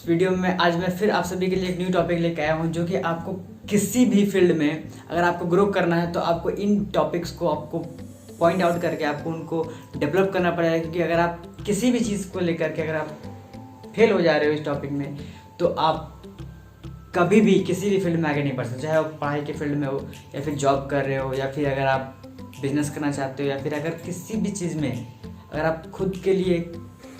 Video में आज मैं फिर आप सभी के लिए एक न्यू टॉपिक लेकर आया हूँ, जो कि आपको किसी भी फील्ड में अगर आपको ग्रो करना है तो आपको इन टॉपिक्स को आपको पॉइंट आउट करके आपको उनको डेवलप करना पड़ेगा। क्योंकि अगर आप किसी भी चीज़ को लेकर के अगर आप फेल हो जा रहे हो इस टॉपिक में, तो आप कभी भी किसी भी फील्ड में आगे नहीं बढ़ सकते। चाहे वो पढ़ाई के फील्ड में हो या फिर जॉब कर रहे हो या फिर अगर आप बिजनेस करना चाहते हो या फिर अगर किसी भी चीज़ में अगर आप खुद के लिए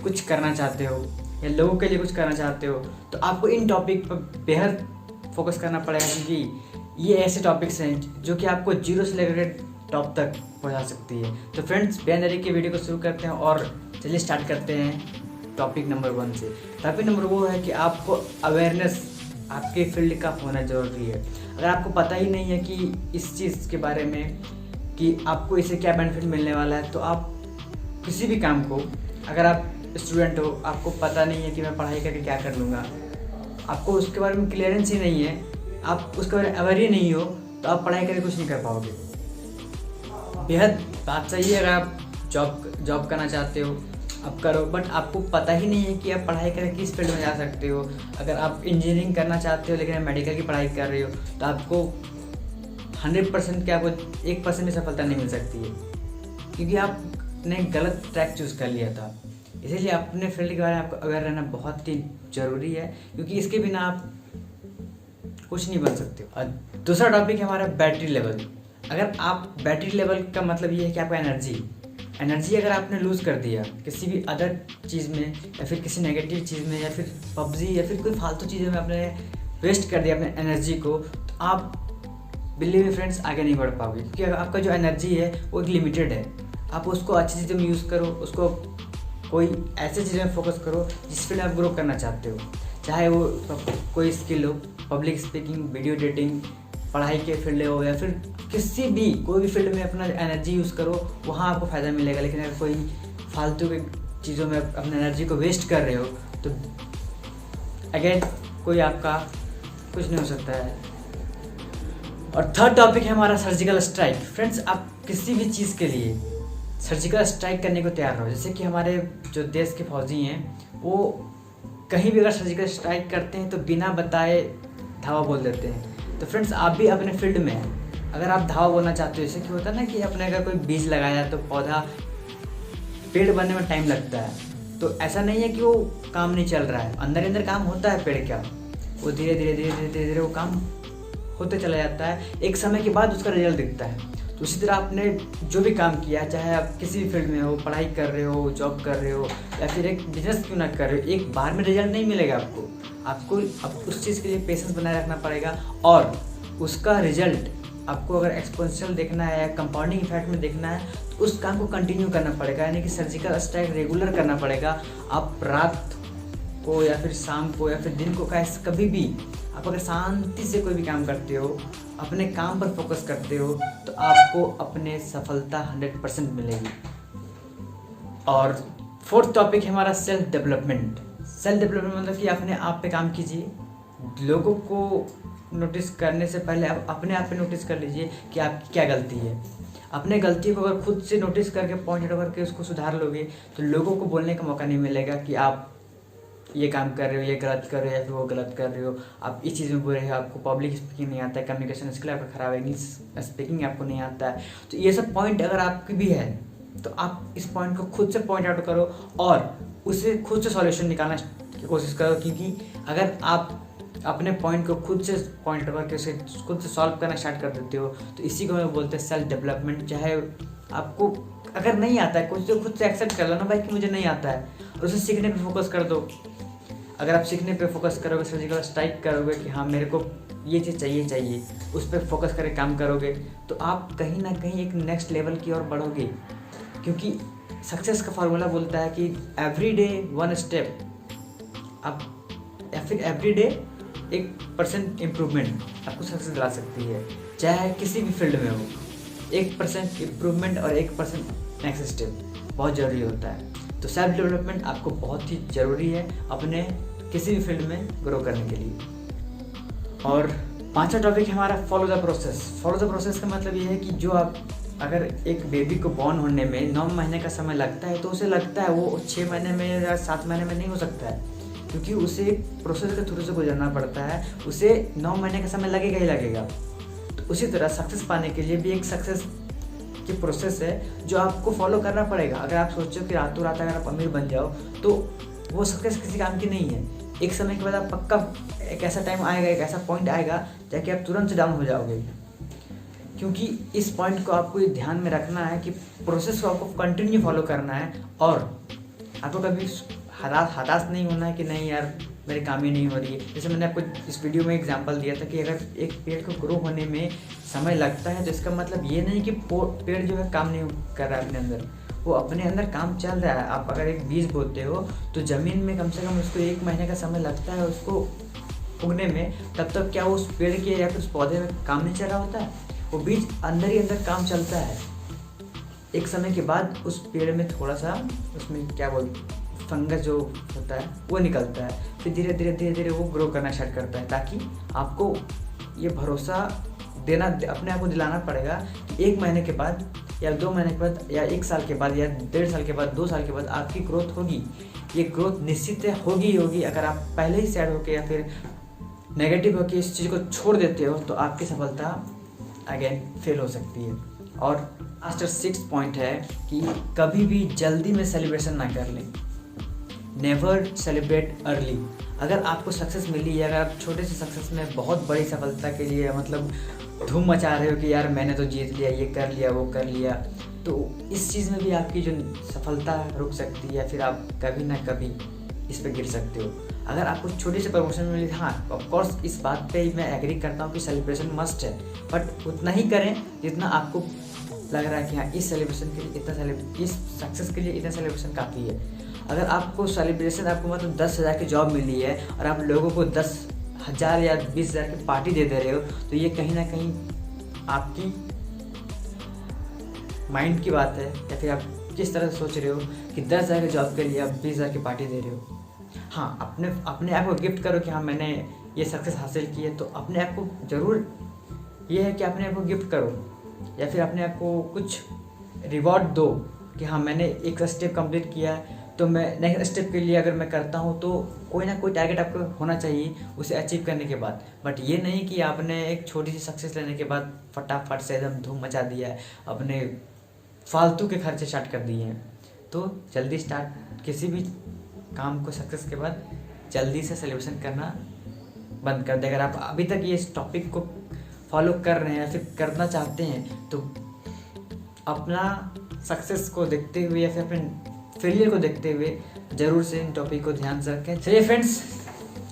कुछ करना चाहते हो या लोगों के लिए कुछ करना चाहते हो, तो आपको इन टॉपिक पर बेहद फोकस करना पड़ेगा। क्योंकि ये ऐसे टॉपिक्स हैं जो कि आपको जीरो से लेकर टॉप तक पहुंचा सकती है। तो फ्रेंड्स, बिना देरी के वीडियो को शुरू करते हैं और चलिए स्टार्ट करते हैं टॉपिक नंबर 1 से। टॉपिक नंबर वो है कि आपको अवेयरनेस आपके फील्ड का होना ज़रूरी है। अगर आपको पता ही नहीं है कि इस चीज़ के बारे में कि आपको इससे क्या बेनिफिट मिलने वाला है, तो आप किसी भी काम को, अगर आप स्टूडेंट हो, आपको पता नहीं है कि मैं पढ़ाई करके क्या कर लूँगा, आपको उसके बारे में क्लियरेंस ही नहीं है, आप उसके बारे में अवेयर ही नहीं हो, तो आप पढ़ाई करके कुछ नहीं कर पाओगे। बेहद बात सही है, अगर आप जॉब करना चाहते हो आप करो, बट आपको पता ही नहीं है कि आप पढ़ाई करके किस फील्ड में जा सकते हो। अगर आप इंजीनियरिंग करना चाहते हो लेकिन आप मेडिकल की पढ़ाई कर रहे हो, तो आपको 100% के आपको 1% भी सफलता नहीं मिल सकती है, क्योंकि आपने गलत ट्रैक चूज़ कर लिया था। इसीलिए अपने फील्ड के बारे में आपको अवेयर रहना बहुत ही ज़रूरी है, क्योंकि इसके बिना आप कुछ नहीं बन सकते। और दूसरा टॉपिक है हमारा बैटरी लेवल। अगर आप बैटरी लेवल का मतलब ये है कि आपका एनर्जी अगर आपने लूज़ कर दिया किसी भी अदर चीज़ में या फिर किसी नेगेटिव चीज़ में या फिर पबजी या फिर कोई फालतू चीज़ों में आपने वेस्ट कर दिया अपने एनर्जी को, तो आप बिलीव मी फ्रेंड्स आगे नहीं बढ़ पाओगे। क्योंकि आपका जो एनर्जी है वो एक लिमिटेड है। आप उसको अच्छी चीज़ों में यूज़ करो, उसको कोई ऐसे चीज़ों में फोकस करो जिस फील्ड में आप ग्रो करना चाहते हो। चाहे वो कोई स्किल हो, पब्लिक स्पीकिंग, वीडियो एडिटिंग, पढ़ाई के फील्ड हो या फिर किसी भी कोई भी फील्ड में अपना एनर्जी यूज़ करो, वहाँ आपको फ़ायदा मिलेगा। लेकिन अगर कोई फालतू की चीज़ों में अपनी एनर्जी को वेस्ट कर रहे हो, तो अगेन कोई आपका कुछ नहीं हो सकता है। और थर्ड टॉपिक है हमारा सर्जिकल स्ट्राइक। फ्रेंड्स, आप किसी भी चीज़ के लिए सर्जिकल स्ट्राइक करने को तैयार रहो। जैसे कि हमारे जो देश के फौजी हैं, वो कहीं भी अगर सर्जिकल स्ट्राइक करते हैं तो बिना बताए धावा बोल देते हैं। तो फ्रेंड्स, आप भी अपने फील्ड में अगर आप धावा बोलना चाहते हो, जैसे कि होता है ना कि अपने अगर कोई बीज लगाया तो पौधा पेड़ बनने में टाइम लगता है, तो ऐसा नहीं है कि वो काम नहीं चल रहा है, अंदर काम होता है पेड़ का, वो धीरे धीरे वो काम होते चला जाता है, एक समय के बाद उसका रिजल्ट दिखता है। तो उसी तरह आपने जो भी काम किया, चाहे आप किसी भी फील्ड में हो, पढ़ाई कर रहे हो, जॉब कर रहे हो या फिर एक बिजनेस क्यों ना कर रहे हो, एक बार में रिजल्ट नहीं मिलेगा आपको उस चीज़ के लिए पेशेंस बनाए रखना पड़ेगा। और उसका रिजल्ट आपको अगर एक्सपोनेंशियल देखना है या कंपाउंडिंग इफेक्ट में देखना है, तो उस काम को कंटिन्यू करना पड़ेगा, यानी कि सर्जिकल स्ट्राइक रेगुलर करना पड़ेगा। आप रात को या फिर शाम को या फिर दिन को कभी भी आप अगर शांति से कोई भी काम करते हो, अपने काम पर फोकस करते हो, तो आपको अपने सफलता 100% मिलेगी। और फोर्थ टॉपिक है हमारा सेल्फ डेवलपमेंट मतलब कि अपने आप पे काम कीजिए। लोगों को नोटिस करने से पहले आप अपने आप पे नोटिस कर लीजिए कि आपकी क्या गलती है। अपने गलती को अगर खुद से नोटिस करके पॉइंट आउट करके उसको सुधार लोगे, तो लोगों को बोलने का मौका नहीं मिलेगा कि आप ये काम कर रहे हो, ये गलत कर रहे हो या फिर वो गलत कर रहे हो, आप इस चीज़ में बुरे हो, आपको पब्लिक स्पीकिंग नहीं आता है, कम्युनिकेशन स्किल आपका खराब है, इंग्लिश स्पीकिंग आपको नहीं आता है। तो ये सब पॉइंट अगर आपकी भी है, तो आप इस पॉइंट को खुद से पॉइंट आउट करो और उसे खुद से सॉल्यूशन निकालने की कोशिश करो। क्योंकि अगर आप अपने पॉइंट को खुद से पॉइंट आउट करके उसे खुद से सॉल्व करना स्टार्ट कर देते हो, तो इसी को मैं बोलते हैं सेल्फ डेवलपमेंट। चाहे आपको अगर नहीं आता है कुछ, तो खुद से एक्सेप्ट कर लो ना भाई कि मुझे नहीं आता है, और उसे सीखने पे फोकस कर दो। अगर आप सीखने पे फोकस करोगे, सर्जिकल स्ट्राइक करोगे कि हाँ मेरे को ये चीज़ चाहिए, उस पर फोकस करके काम करोगे, तो आप कहीं ना कहीं एक नेक्स्ट लेवल की ओर बढ़ोगे। क्योंकि सक्सेस का फार्मूला बोलता है कि एवरी डे 1 स्टेप आप या फिर एवरी डे 1% इम्प्रूवमेंट आपको सक्सेस दिला सकती है। चाहे किसी भी फील्ड में हो, 1% इम्प्रूवमेंट और 1% नेक्स्ट स्टेप बहुत ज़रूरी होता है। तो सेल्फ डेवलपमेंट आपको बहुत ही ज़रूरी है अपने किसी भी फील्ड में ग्रो करने के लिए। और पांचवा टॉपिक है हमारा फॉलो द प्रोसेस का मतलब ये है कि जो आप अगर एक बेबी को बॉर्न होने में 9 महीने का समय लगता है, तो उसे लगता है वो 6 महीने में या 7 महीने में नहीं हो सकता है। क्योंकि उसे एक प्रोसेस के थ्रू से गुजरना पड़ता है, उसे 9 महीने का समय लगेगा ही लगेगा। तो उसी तरह सक्सेस पाने के लिए भी एक सक्सेस की प्रोसेस है जो आपको फॉलो करना पड़ेगा। अगर आप सोचो कि रातों रात अगर आप अमीर बन जाओ तो वो सक्सेस किसी काम की नहीं है। एक समय के बाद आप पक्का एक ऐसा टाइम आएगा, एक ऐसा पॉइंट आएगा जाके आप तुरंत से डाउन हो जाओगे, क्योंकि इस पॉइंट को आपको ये ध्यान में रखना है कि प्रोसेस को आपको कंटिन्यू फॉलो करना है और आपको कभी हताश नहीं होना है कि नहीं यार मेरी काम ही नहीं हो रही है। जैसे मैंने आपको इस वीडियो में एग्जांपल दिया था कि अगर एक पेड़ को ग्रो होने में समय लगता है तो इसका मतलब ये नहीं कि पेड़ जो है काम नहीं कर रहा है अपने अंदर, वो अपने अंदर काम चल रहा है। आप अगर एक बीज बोते हो तो ज़मीन में कम से कम उसको 1 महीने का समय लगता है उसको उगने में, तब तक क्या उस पेड़ के या फिर उस पौधे में काम नहीं चल रहा होता है? वो बीज अंदर ही अंदर काम चलता है। एक समय के बाद उस पेड़ में थोड़ा सा उसमें क्या बोलते फंगस जो होता है वो निकलता है, फिर धीरे धीरे वो ग्रो करना स्टार्ट करता है। ताकि आपको ये भरोसा देना अपने आप को दिलाना पड़ेगा कि 1 महीने के बाद या 2 महीने के बाद या 1 साल के बाद या 1.5 साल के बाद 2 साल के बाद आपकी ग्रोथ होगी। ये ग्रोथ निश्चित है होगी। अगर आप पहले ही सैड होकर या फिर नेगेटिव होकर इस चीज़ को छोड़ देते हो तो आपकी सफलता अगेन फेल हो सकती है। और लास्ट 6 पॉइंट है कि कभी भी जल्दी में सेलिब्रेशन ना कर लें। Never celebrate early. अगर आपको सक्सेस मिली है, अगर आप छोटे से सक्सेस में बहुत बड़ी सफलता के लिए मतलब धूम मचा रहे हो कि यार मैंने तो जीत लिया, ये कर लिया, वो कर लिया, तो इस चीज़ में भी आपकी जो सफलता रुक सकती है या फिर आप कभी ना कभी इस पर गिर सकते हो। अगर आपको छोटी सी प्रमोशन मिली, हाँ ऑफकोर्स इस बात पे मैं एग्री करता हूँ कि सेलिब्रेशन मस्ट है, बट उतना ही करें जितना आपको लग रहा है कि हाँ इस सेलिब्रेशन के लिए इस सक्सेस के लिए इतना सेलिब्रेशन काफ़ी है। अगर आपको सेलिब्रेशन आपको मतलब 10,000 की जॉब मिली है और आप लोगों को 10,000 या 20,000 की पार्टी दे रहे हो तो ये कहीं ना कहीं आपकी माइंड की बात है, या फिर आप किस तरह से सोच रहे हो कि 10,000 की जॉब के लिए आप 20,000 की पार्टी दे रहे हो। हाँ अपने आप को गिफ्ट करो कि हाँ मैंने ये सक्सेस हासिल की है, तो अपने आप को ज़रूर ये है कि अपने आप को गिफ्ट करो या फिर अपने आप को कुछ रिवॉर्ड दो कि हाँ मैंने एक स्टेप कंप्लीट किया है, तो मैं नेक्स्ट स्टेप के लिए अगर मैं करता हूँ तो कोई ना कोई टारगेट आपको होना चाहिए उसे अचीव करने के बाद। बट ये नहीं कि आपने एक छोटी सी सक्सेस लेने के बाद फटाफट से एकदम धूम मचा दिया है, अपने फालतू के खर्चे स्टार्ट कर दिए हैं। तो जल्दी स्टार्ट किसी भी काम को सक्सेस के बाद जल्दी से सेलिब्रेशन करना बंद कर दे। अगर आप अभी तक ये इस टॉपिक को फॉलो कर रहे हैं या फिर करना चाहते हैं तो अपना सक्सेस को देखते हुए या फिर अपने फेलियर को देखते हुए ज़रूर से इन टॉपिक को ध्यान से रखें। चलिए फ्रेंड्स,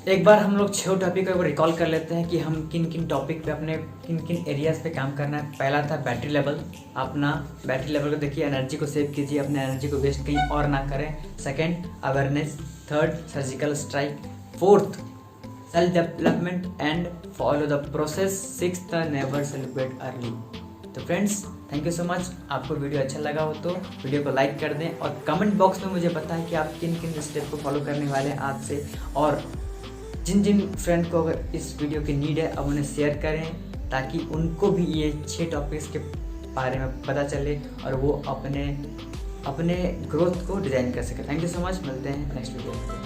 एक बार हम लोग 6 टॉपिक को रिकॉल कर लेते हैं कि हम किन किन टॉपिक पे अपने किन किन एरियाज़ पे काम करना है। पहला था बैटरी लेवल। अपना बैटरी लेवल को देखिए, एनर्जी को सेव कीजिए, अपने एनर्जी को वेस्ट कहीं और ना करें। Second awareness. Third surgical strike. Fourth self development and follow the process. Sixth never celebrate early. तो friends thank you so much. आपको वीडियो अच्छा लगा हो तो वीडियो को लाइक कर दें और कमेंट बॉक्स में मुझे बताएं कि आप किन किन स्टेप को फॉलो करने वाले हैं आज से, और जिन जिन फ्रेंड को अगर इस वीडियो की नीड है अब उन्हें शेयर करें ताकि उनको भी ये 6 टॉपिक्स के बारे में पता चले और वो अपने ग्रोथ को डिज़ाइन कर सके। Thank you so much. मिलते हैं नेक्स्ट वीडियो में।